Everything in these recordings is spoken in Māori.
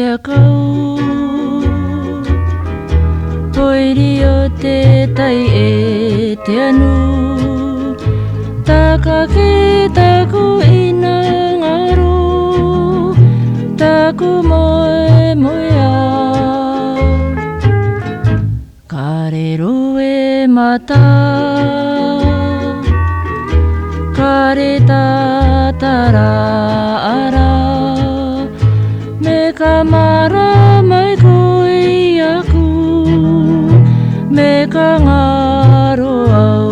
a kau Poiri o te tai e te anu Taka ki taku ina ngaro Taku moe moe a Karero e mata Kare tatara ara Me kamara mai koe aku Me ka ngaro au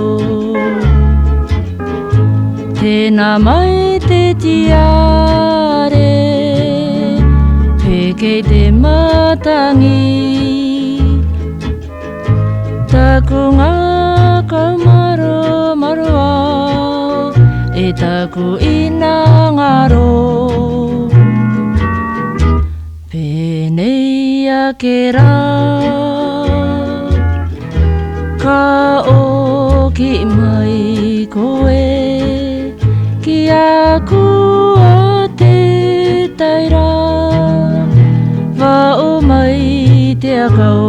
Tēnā mai te tiare Pekei te matangi Taku ngā kaumaro maroa E taku ina ngaro Pēnei a ke rā Ka oki mai koe Ki aku a te taira Wa o mai te akau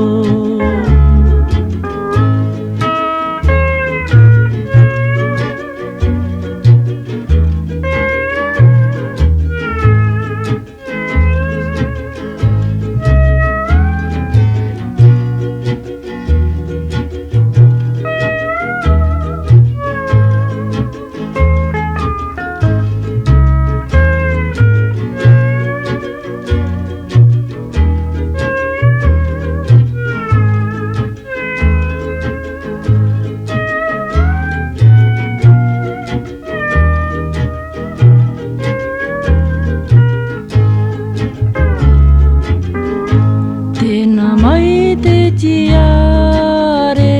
Tēnā mai te tiare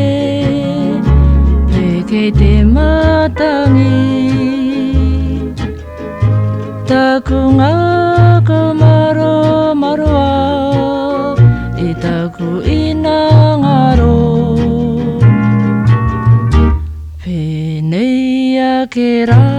Pekei te matangi Taku ngā kaumaro maroa E taku ina ngaro Pēnei a ke rā